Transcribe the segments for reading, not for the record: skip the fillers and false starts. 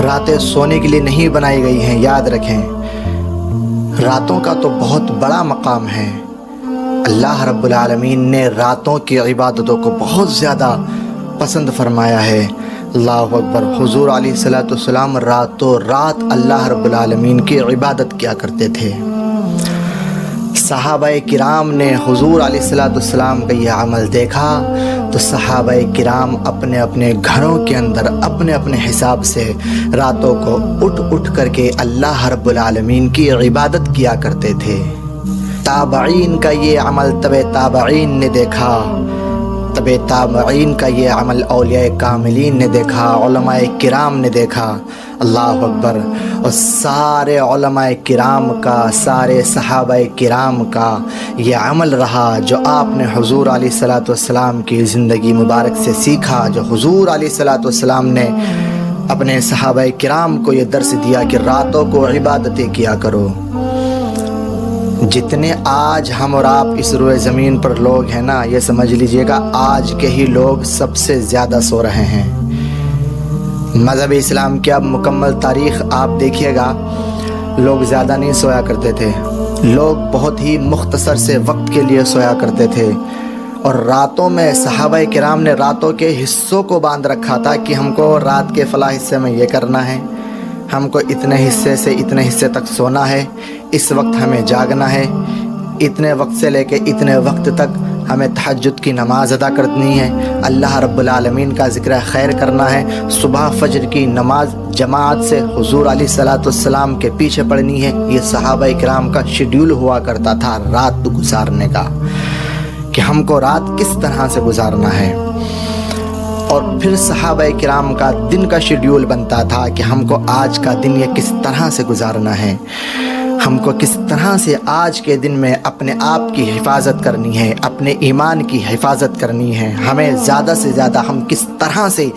راتیں سونے کے لیے نہیں بنائی گئی ہیں، یاد رکھیں۔ راتوں کا تو بہت بڑا مقام ہے۔ اللہ رب العالمین نے راتوں کی عبادتوں کو بہت زیادہ پسند فرمایا ہے۔ اللہ اکبر۔ حضور علیہ الصلوۃ والسلام راتوں رات اللہ رب العالمین کی عبادت کیا کرتے تھے۔ صحابہ کرام نے حضور علیہ الصلوۃ والسلام کا یہ عمل دیکھا تو صحابہ کرام اپنے اپنے گھروں کے اندر اپنے اپنے حساب سے راتوں کو اٹھ کر کے اللہ رب العالمین کی عبادت کیا کرتے تھے۔ تابعین کا یہ عمل تابعین نے دیکھا، تابعین کا یہ عمل اولیاء کاملین نے دیکھا، علماء کرام نے دیکھا۔ اللہ اکبر۔ اور سارے علماء کرام کا، سارے صحابہ کرام کا یہ عمل رہا جو آپ نے حضور علیہ الصلوۃ والسلام کی زندگی مبارک سے سیکھا، جو حضور علیہ الصلوۃ والسلام نے اپنے صحابہ کرام کو یہ درس دیا کہ راتوں کو عبادتیں کیا کرو۔ جتنے آج ہم اور آپ اس روئے زمین پر لوگ ہیں نا، یہ سمجھ لیجئے گا آج کے ہی لوگ سب سے زیادہ سو رہے ہیں۔ مذہب اسلام کی اب مکمل تاریخ آپ دیکھیے گا، لوگ زیادہ نہیں سویا کرتے تھے، لوگ بہت ہی مختصر سے وقت کے لیے سویا کرتے تھے۔ اور راتوں میں صحابہ کرام نے راتوں کے حصوں کو باندھ رکھا تھا کہ ہم کو رات کے فلاں حصے میں یہ کرنا ہے، ہم کو اتنے حصے سے اتنے حصے تک سونا ہے، اس وقت ہمیں جاگنا ہے، اتنے وقت سے لے کے اتنے وقت تک ہمیں تہجد کی نماز ادا کرنی ہے، اللہ رب العالمین کا ذکر خیر کرنا ہے، صبح فجر کی نماز جماعت سے حضور علیہ الصلوۃ والسلام کے پیچھے پڑھنی ہے۔ یہ صحابہ کرام کا شیڈیول ہوا کرتا تھا رات گزارنے کا، کہ ہم کو رات کس طرح سے گزارنا ہے۔ اور پھر صحابہ کرام کا دن کا شیڈیول بنتا تھا کہ ہم کو آج کا دن یہ کس طرح سے گزارنا ہے، ہم کو کس طرح سے آج کے دن میں اپنے آپ کی حفاظت کرنی ہے، اپنے ایمان کی حفاظت کرنی ہے، ہمیں زیادہ سے زیادہ ہم کس طرح سے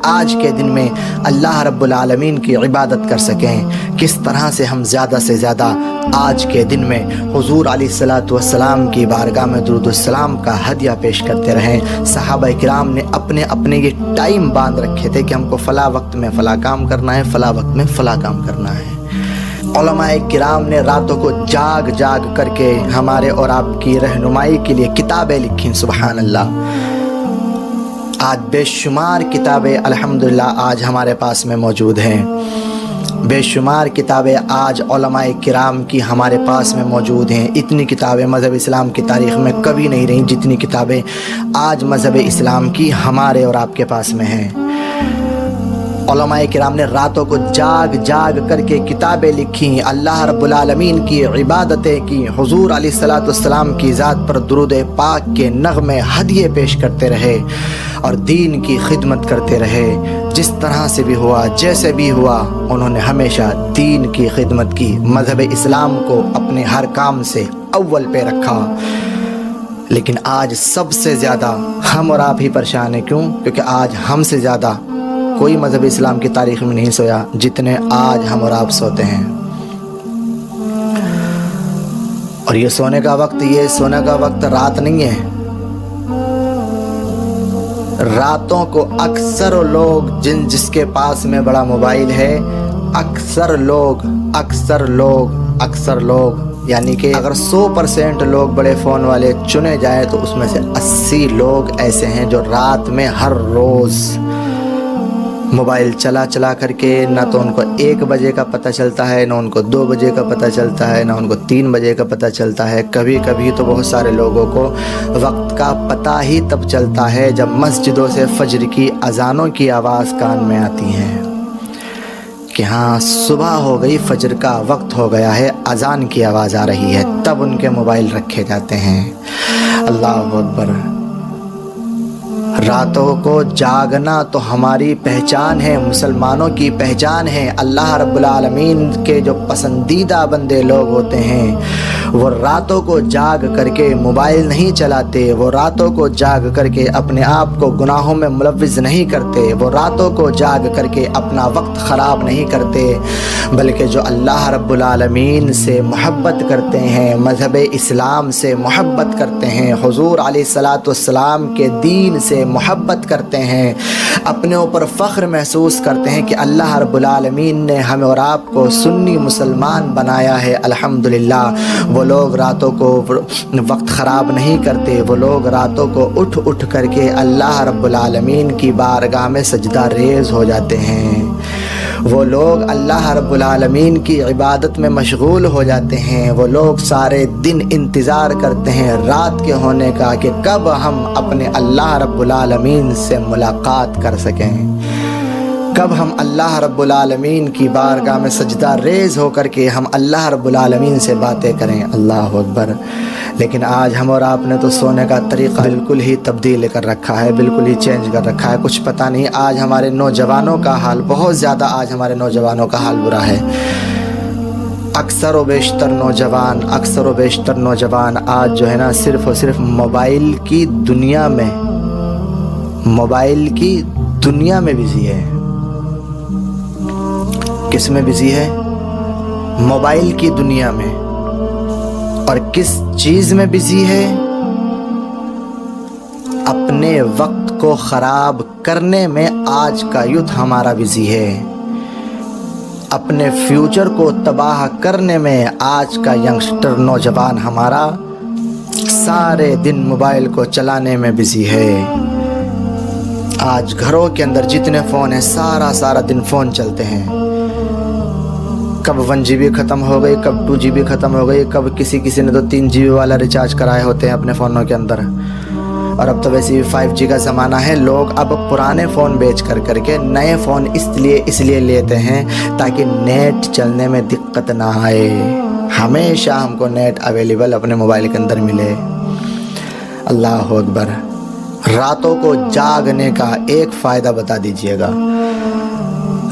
آج کے دن میں اللہ رب العالمین کی عبادت کر سکیں، کس طرح سے ہم زیادہ سے زیادہ آج کے دن میں حضور علیہ الصلوۃ والسلام کی بارگاہ میں درود السلام کا ہدیہ پیش کرتے رہیں۔ صحابہ کرام نے اپنے اپنے یہ ٹائم باندھ رکھے تھے کہ ہم کو فلاں وقت میں فلاں کام کرنا ہے، فلاں وقت میں فلاں کام کرنا ہے۔ علماء کرام نے راتوں کو جاگ کر کے ہمارے اور آپ کی رہنمائی کے لیے کتابیں لکھی، سبحان اللہ۔ آج بے شمار کتابیں الحمدللہ آج ہمارے پاس میں موجود ہیں، بے شمار کتابیں آج علماء کرام کی ہمارے پاس میں موجود ہیں۔ اتنی کتابیں مذہب اسلام کی تاریخ میں کبھی نہیں رہیں جتنی کتابیں آج مذہب اسلام کی ہمارے اور آپ کے پاس میں ہیں۔ علماء کرام نے راتوں کو جاگ کر کے کتابیں لکھیں، اللہ رب العالمین کی عبادتیں کی، حضور علیہ الصلوۃ والسلام کی ذات پر درود پاک کے نغمے ہدیے پیش کرتے رہے اور دین کی خدمت کرتے رہے۔ جس طرح سے بھی ہوا، جیسے بھی ہوا، انہوں نے ہمیشہ دین کی خدمت کی، مذہب اسلام کو اپنے ہر کام سے اول پہ رکھا۔ لیکن آج سب سے زیادہ ہم اور آپ ہی پریشان ہیں۔ کیوں؟ کیونکہ آج ہم سے زیادہ کوئی مذہب اسلام کی تاریخ میں نہیں سویا جتنے آج ہم اور آپ سوتے ہیں۔ اور یہ سونے کا وقت رات نہیں ہے۔ راتوں کو اکثر لوگ جس کے پاس میں بڑا موبائل ہے، اکثر لوگ یعنی کہ اگر 100% لوگ بڑے فون والے چنے جائیں تو اس میں سے 80 لوگ ایسے ہیں جو رات میں ہر روز موبائل چلا کر کے نہ تو ان کو 1 بجے کا پتہ چلتا ہے، نہ ان کو 2 بجے کا پتہ چلتا ہے، نہ ان کو 3 بجے کا پتہ چلتا ہے۔ کبھی تو بہت سارے لوگوں کو وقت کا پتہ ہی تب چلتا ہے جب مسجدوں سے فجر کی اذانوں کی آواز کان میں آتی ہے کہ ہاں صبح ہو گئی، فجر کا وقت ہو گیا ہے، اذان کی آواز آ رہی ہے، تب ان کے موبائل رکھے جاتے ہیں۔ اللہ اکبر۔ راتوں کو جاگنا تو ہماری پہچان ہے، مسلمانوں کی پہچان ہے۔ اللہ رب العالمین کے جو پسندیدہ بندے لوگ ہوتے ہیں وہ راتوں کو جاگ کر کے موبائل نہیں چلاتے، وہ راتوں کو جاگ کر کے اپنے آپ کو گناہوں میں ملوث نہیں کرتے، وہ راتوں کو جاگ کر کے اپنا وقت خراب نہیں کرتے، بلکہ جو اللہ رب العالمین سے محبت کرتے ہیں، مذہب اسلام سے محبت کرتے ہیں، حضور علیہ الصلوۃ والسلام کے دین سے محبت کرتے ہیں، اپنے اوپر فخر محسوس کرتے ہیں کہ اللہ رب العالمین نے ہمیں اور آپ کو سنی مسلمان بنایا ہے الحمدللہ۔ وہ لوگ راتوں کو وقت خراب نہیں کرتے، وہ لوگ راتوں کو اٹھ کر کے اللہ رب العالمین کی بارگاہ میں سجدہ ریز ہو جاتے ہیں، وہ لوگ اللہ رب العالمین کی عبادت میں مشغول ہو جاتے ہیں، وہ لوگ سارے دن انتظار کرتے ہیں رات کے ہونے کا کہ کب ہم اپنے اللہ رب العالمین سے ملاقات کر سکیں، کب ہم اللہ رب العالمین کی بارگاہ میں سجدہ ریز ہو کر کے ہم اللہ رب العالمین سے باتیں کریں۔ اللہ اکبر۔ لیکن آج ہم اور آپ نے تو سونے کا طریقہ بالکل ہی تبدیل کر رکھا ہے، بالکل ہی چینج کر رکھا ہے، کچھ پتہ نہیں آج ہمارے نوجوانوں کا حال، بہت زیادہ آج ہمارے نوجوانوں کا حال برا ہے۔ اکثر و بیشتر نوجوان آج جو ہے نا صرف اور صرف موبائل کی دنیا میں بزی ہے۔ کس میں بزی ہے؟ موبائل کی دنیا میں۔ اور کس چیز میں بزی ہے؟ اپنے وقت کو خراب کرنے میں آج کا یوتھ ہمارا بزی ہے، اپنے فیوچر کو تباہ کرنے میں آج کا ینگسٹر نوجوان ہمارا سارے دن موبائل کو چلانے میں بزی ہے۔ آج گھروں کے اندر جتنے فون ہیں سارا دن فون چلتے ہیں، کب 1 GB ختم ہو گئی، کب 2 GB ختم ہو گئی، کب کسی نے تو 3 GB والا ریچارج کرائے ہوتے ہیں اپنے فونوں کے اندر۔ اور اب تو ویسے 5G کا زمانہ ہے، لوگ اب پرانے فون بیچ کر کے نئے فون اس لیے لیتے ہیں تاکہ نیٹ چلنے میں دقت نہ آئے، ہمیشہ ہم کو نیٹ اویلیبل اپنے موبائل کے اندر ملے۔ اللہ اکبر۔ راتوں کو جاگنے کا ایک فائدہ بتا دیجئے گا،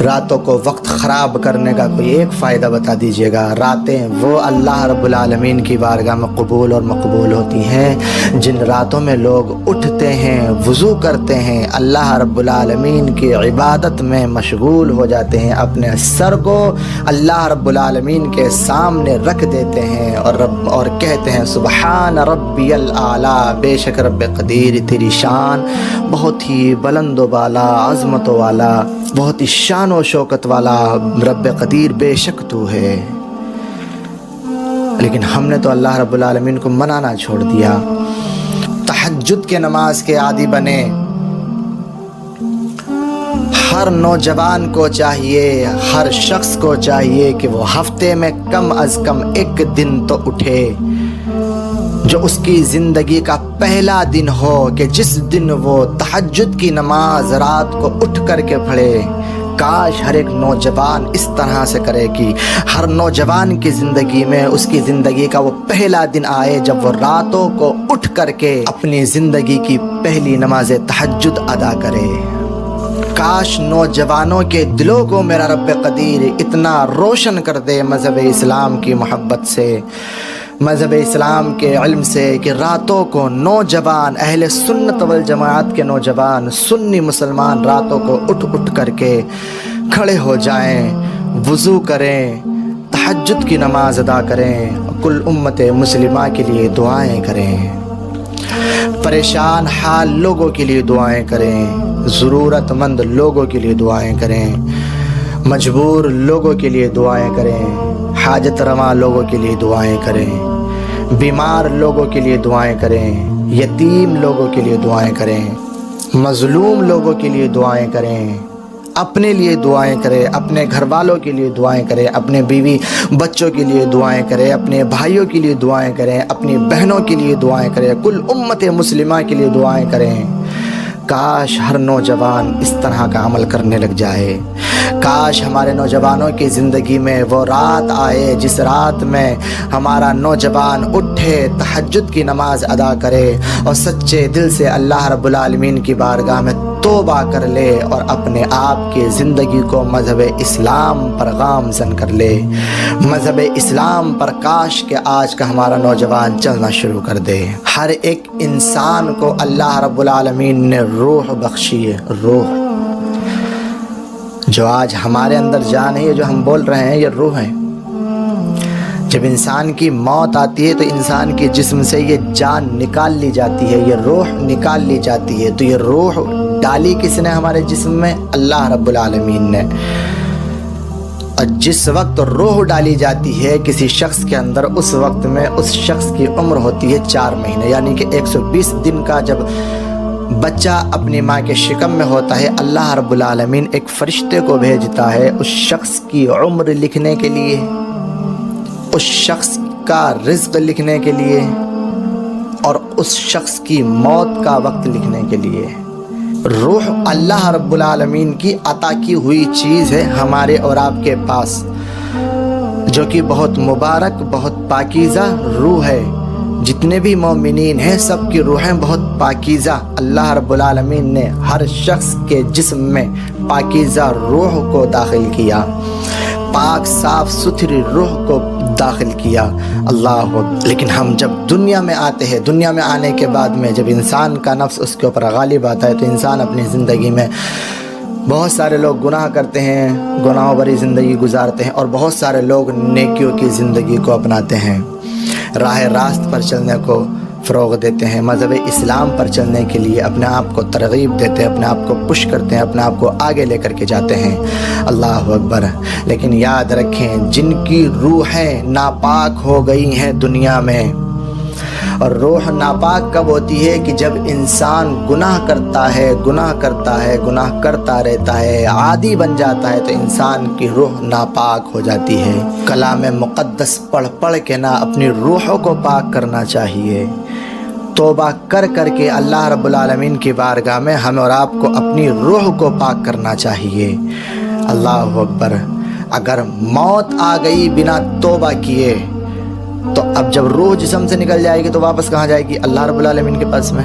راتوں کو وقت خراب کرنے کا کوئی ایک فائدہ بتا دیجئے گا۔ راتیں وہ اللہ رب العالمین کی بارگاہ میں قبول اور مقبول ہوتی ہیں جن راتوں میں لوگ اٹھتے ہیں، وضو کرتے ہیں، اللہ رب العالمین کی عبادت میں مشغول ہو جاتے ہیں، اپنے سر کو اللہ رب العالمین کے سامنے رکھ دیتے ہیں اور کہتے ہیں سبحان ربی الاعلیٰ، بے شک رب قدیر تیری شان بہت ہی بلند و بالا، عظمت والا، بہت ہی شان و شوکت والا رب قدیر، بے شک تو ہے۔ لیکن ہم نے تو اللہ رب العالمین کو منانا چھوڑ دیا، تہجد کے نماز کے عادی بنے۔ ہر نوجوان کو چاہیے، ہر شخص کو چاہیے کہ وہ ہفتے میں کم از کم ایک دن تو اٹھے جو اس کی زندگی کا پہلا دن ہو، کہ جس دن وہ تہجد کی نماز رات کو اٹھ کر کے پڑھے۔ کاش ہر ایک نوجوان اس طرح سے کرے کہ ہر نوجوان کی زندگی میں اس کی زندگی کا وہ پہلا دن آئے جب وہ راتوں کو اٹھ کر کے اپنی زندگی کی پہلی نماز تہجد ادا کرے۔ کاش نوجوانوں کے دلوں کو میرا رب قدیر اتنا روشن کر دے مذہب اسلام کی محبت سے، مذہب اسلام کے علم سے، کہ راتوں کو نوجوان اہل سنت والجماعت کے نوجوان سنی مسلمان راتوں کو اٹھ کر کے کھڑے ہو جائیں، وضو کریں، تہجد کی نماز ادا کریں، کل امت مسلمہ کے لیے دعائیں کریں، پریشان حال لوگوں کے لیے دعائیں کریں، ضرورت مند لوگوں کے لیے دعائیں کریں، مجبور لوگوں کے لیے دعائیں کریں، حاجت رواں لوگوں کے لیے دعائیں کریں، بیمار لوگوں کے لیے دعائیں کریں، یتیم لوگوں کے لیے دعائیں کریں، مظلوم لوگوں کے لیے دعائیں کریں، اپنے لیے دعائیں کریں، اپنے گھر والوں کے لیے دعائیں کریں، اپنے بیوی بچوں کے لیے دعائیں کریں، اپنے بھائیوں کے لیے دعائیں کریں، اپنی بہنوں کے لیے دعائیں کریں، کل امت مسلمہ کے لیے دعائیں کریں۔ کاش ہر نوجوان اس طرح کا عمل کرنے لگ جائے، کاش ہمارے نوجوانوں کی زندگی میں وہ رات آئے جس رات میں ہمارا نوجوان اٹھے، تہجد کی نماز ادا کرے اور سچے دل سے اللہ رب العالمین کی بارگاہ میں توبہ کر لے اور اپنے آپ کی زندگی کو مذہب اسلام پر گامزن کر لے، مذہب اسلام پر کاش کہ آج کا ہمارا نوجوان چلنا شروع کر دے۔ ہر ایک انسان کو اللہ رب العالمین نے روح بخشی ہے، روح جو آج ہمارے اندر جان ہے، یہ جو ہم بول رہے ہیں یہ روح ہے، جب انسان کی موت آتی ہے تو انسان کے جسم سے یہ جان نکال لی جاتی ہے، یہ روح نکال لی جاتی ہے۔ تو یہ روح ڈالی کس نے ہمارے جسم میں؟ اللہ رب العالمین نے۔ اور جس وقت روح ڈالی جاتی ہے کسی شخص کے اندر، اس وقت میں اس شخص کی عمر ہوتی ہے 4 مہینے، یعنی کہ 120 دن کا جب بچہ اپنی ماں کے شکم میں ہوتا ہے، اللہ رب العالمین ایک فرشتے کو بھیجتا ہے اس شخص کی عمر لکھنے کے لیے، اس شخص کا رزق لکھنے کے لیے، اور اس شخص کی موت کا وقت لکھنے کے لیے۔ روح اللہ رب العالمین کی عطا کی ہوئی چیز ہے ہمارے اور آپ کے پاس، جو کہ بہت مبارک، بہت پاکیزہ روح ہے۔ جتنے بھی مومنین ہیں سب کی روحیں بہت پاکیزہ، اللہ رب العالمین نے ہر شخص کے جسم میں پاکیزہ روح کو داخل کیا، پاک صاف ستھری روح کو داخل کیا۔ اللہ اکبر۔ لیکن ہم جب دنیا میں آتے ہیں، دنیا میں آنے کے بعد میں جب انسان کا نفس اس کے اوپر غالب آتا ہے، تو انسان اپنی زندگی میں بہت سارے لوگ گناہ کرتے ہیں، گناہوں بھری زندگی گزارتے ہیں، اور بہت سارے لوگ نیکیوں کی زندگی کو اپناتے ہیں، راہ راست پر چلنے کو فروغ دیتے ہیں، مذہب اسلام پر چلنے کے لیے اپنے آپ کو ترغیب دیتے ہیں، اپنے آپ کو پش کرتے ہیں، اپنے آپ کو آگے لے کر کے جاتے ہیں۔ اللہ اکبر۔ لیکن یاد رکھیں، جن کی روحیں ناپاک ہو گئی ہیں دنیا میں، اور روح ناپاک کب ہوتی ہے؟ کہ جب انسان گناہ کرتا ہے، گناہ کرتا ہے، گناہ کرتا رہتا ہے، عادی بن جاتا ہے، تو انسان کی روح ناپاک ہو جاتی ہے۔ کلام مقدس پڑھ پڑھ کے نہ اپنی روحوں کو پاک کرنا چاہیے، توبہ کر کر کے اللہ رب العالمین کی بارگاہ میں ہمیں اور آپ کو اپنی روح کو پاک کرنا چاہیے۔ اللہ اکبر۔ اگر موت آ گئی بنا توبہ کیے، تو اب جب روح جسم سے نکل جائے گی تو واپس کہاں جائے گی؟ اللہ رب العالمین کے پاس میں۔